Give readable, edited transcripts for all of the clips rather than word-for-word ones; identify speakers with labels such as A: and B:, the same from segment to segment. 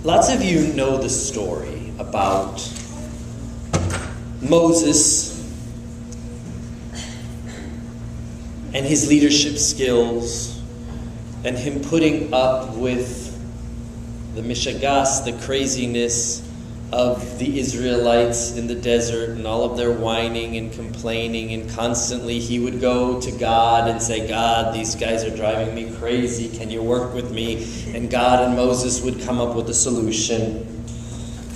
A: Lots of you know the story about Moses and his leadership skills and him putting up with the mishagas, the craziness of the Israelites in the desert and all of their whining and complaining, and constantly he would go to God and say, God, these guys are driving me crazy, can you work with me? And God and Moses would come up with a solution.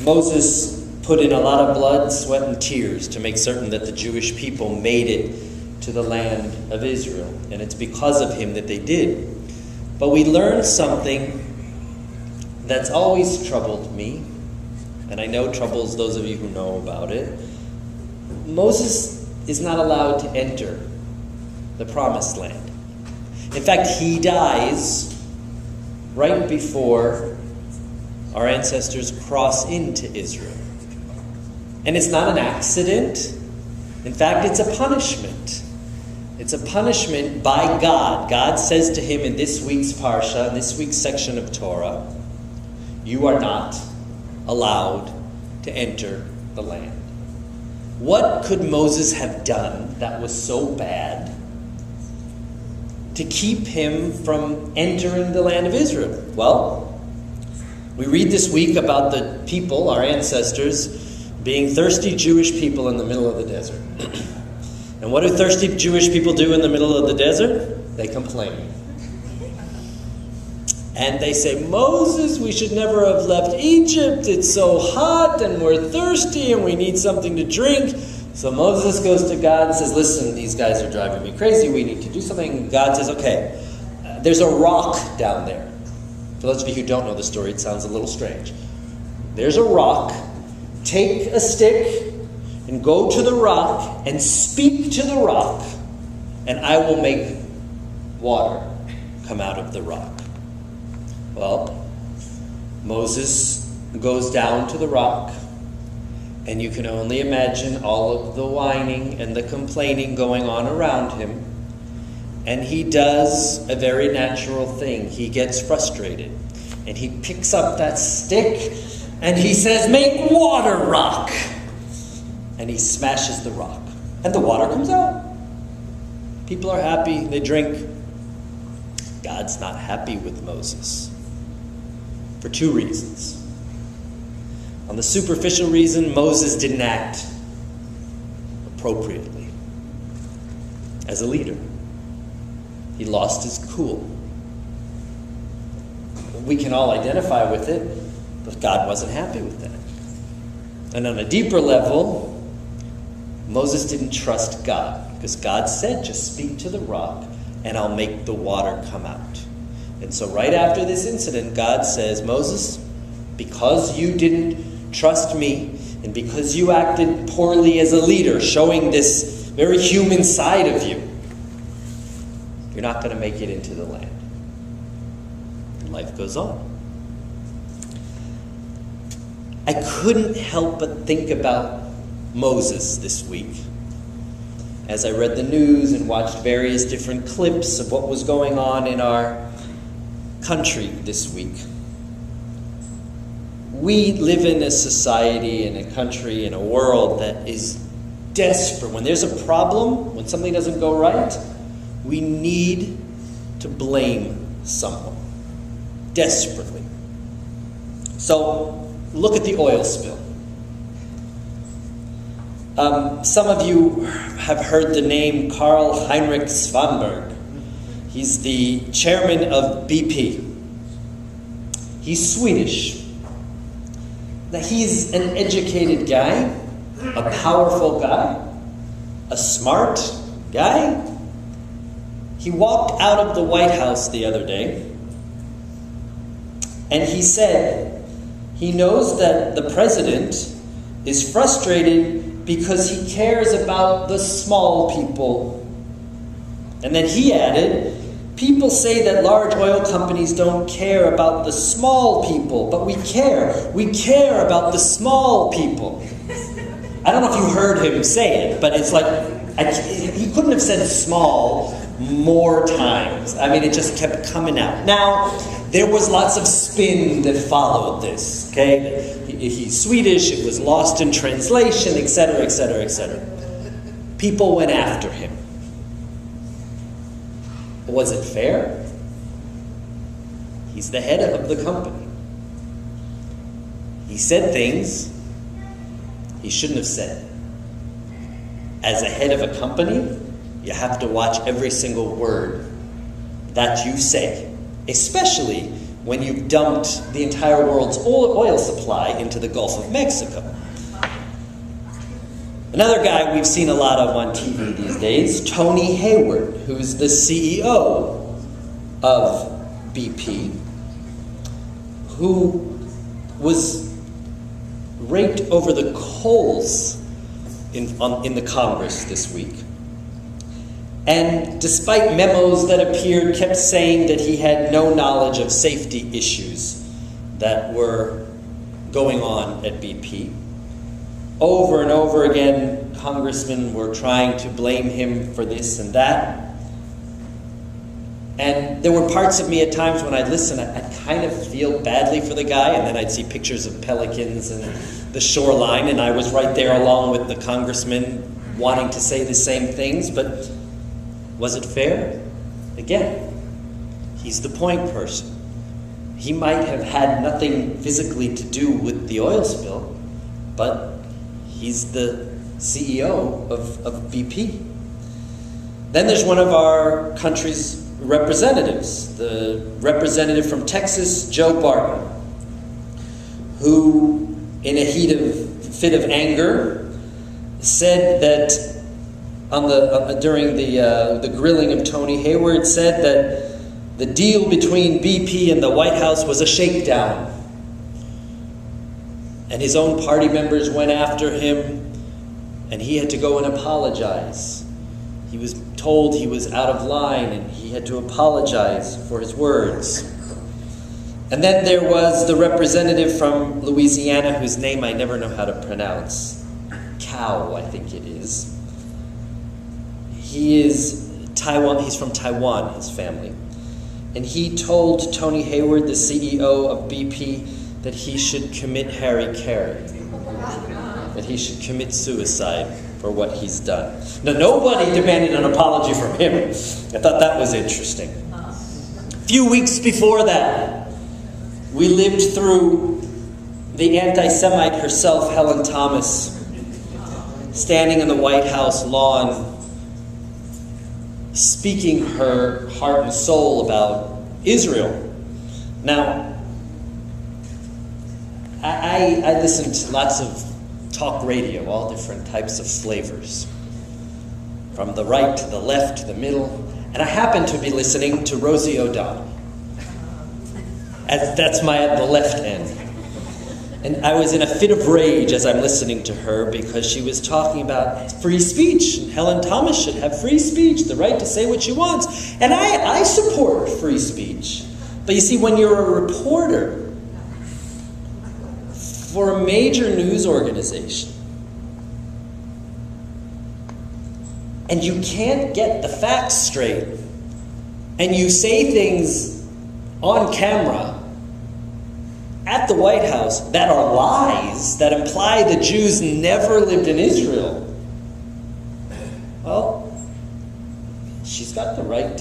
A: Moses put in a lot of blood, sweat, and tears to make certain that the Jewish people made it to the land of Israel, and it's because of him that they did. But we learned something that's always troubled me, and I know troubles those of you who know about it. Moses is not allowed to enter the promised land. In fact, he dies right before our ancestors cross into Israel. And it's not an accident. In fact, it's a punishment. It's a punishment by God. God says to him in this week's Parsha, in this week's section of Torah, you are not allowed to enter the land. What could Moses have done that was so bad to keep him from entering the land of Israel? Well, we read this week about the people, our ancestors, being thirsty Jewish people in the middle of the desert. And what do thirsty Jewish people do in the middle of the desert? They complain. And they say, Moses, we should never have left Egypt. It's so hot and we're thirsty and we need something to drink. So Moses goes to God and says, listen, these guys are driving me crazy. We need to do something. And God says, okay, there's a rock down there. For those of you who don't know the story, it sounds a little strange. There's a rock. Take a stick and go to the rock and speak to the rock, and I will make water come out of the rock. Well, Moses goes down to the rock, and you can only imagine all of the whining and the complaining going on around him. And he does a very natural thing. He gets frustrated, and he picks up that stick, and he says, make water, rock. And he smashes the rock, and the water comes out. People are happy, they drink. God's not happy with Moses. For two reasons. On the superficial reason, Moses didn't act appropriately as a leader. He lost his cool. We can all identify with it, but God wasn't happy with that. And on a deeper level, Moses didn't trust God, because God said, just speak to the rock and I'll make the water come out. And so right after this incident, God says, Moses, because you didn't trust me and because you acted poorly as a leader, showing this very human side of you, you're not going to make it into the land. And life goes on. I couldn't help but think about Moses this week as I read the news and watched various different clips of what was going on in our country this week. We live in a society, in a country, in a world that is desperate. When there's a problem, when something doesn't go right, we need to blame someone desperately. So look at the oil spill. Some of you have heard the name Karl Heinrich Svanberg. He's the chairman of BP. He's Swedish. Now, he's an educated guy, a powerful guy, a smart guy. He walked out of the White House the other day, and he said he knows that the president is frustrated because he cares about the small people. And then he added, people say that large oil companies don't care about the small people, but we care. We care about the small people. I don't know if you heard him say it, but it's like, he couldn't have said small more times. I mean, it just kept coming out. Now, there was lots of spin that followed this, okay? He's Swedish, it was lost in translation, etc., etc., etc. People went after him. Was it fair? He's the head of the company. He said things he shouldn't have said. As a head of a company, you have to watch every single word that you say, especially when you've dumped the entire world's oil supply into the Gulf of Mexico. Another guy we've seen a lot of on TV these days, Tony Hayward, who's the CEO of BP, who was raked over the coals in the Congress this week. And despite memos that appeared, kept saying that he had no knowledge of safety issues that were going on at BP. Over and over again, congressmen were trying to blame him for this and that. And there were parts of me at times when I'd listen, I'd kind of feel badly for the guy, and then I'd see pictures of pelicans and the shoreline, and I was right there along with the congressman wanting to say the same things, but was it fair? Again, he's the point person. He might have had nothing physically to do with the oil spill, but he's the CEO of BP. Then there's one of our country's representatives, the representative from Texas, Joe Barton, who, in a fit of anger, said that during the grilling of Tony Hayward, said that the deal between BP and the White House was a shakedown. And his own party members went after him, and he had to go and apologize. He was told he was out of line, and he had to apologize for his words. And then there was the representative from Louisiana, whose name I never know how to pronounce. Cow, I think it is. He's from Taiwan, his family. And he told Tony Hayward, the CEO of BP, that he should commit harikari, that he should commit suicide for what he's done. Now, nobody demanded an apology from him. I thought that was interesting. A few weeks before that, we lived through the anti-Semite herself, Helen Thomas, standing in the White House lawn, speaking her heart and soul about Israel. Now, I listen to lots of talk radio, all different types of flavors, from the right to the left to the middle, and I happen to be listening to Rosie O'Donnell. That's the left end. And I was in a fit of rage as I'm listening to her because she was talking about free speech. And Helen Thomas should have free speech, the right to say what she wants. And I support free speech. But you see, when you're a reporter for a major news organization, and you can't get the facts straight, and you say things on camera at the White House that are lies, that imply the Jews never lived in Israel, well, she's got the right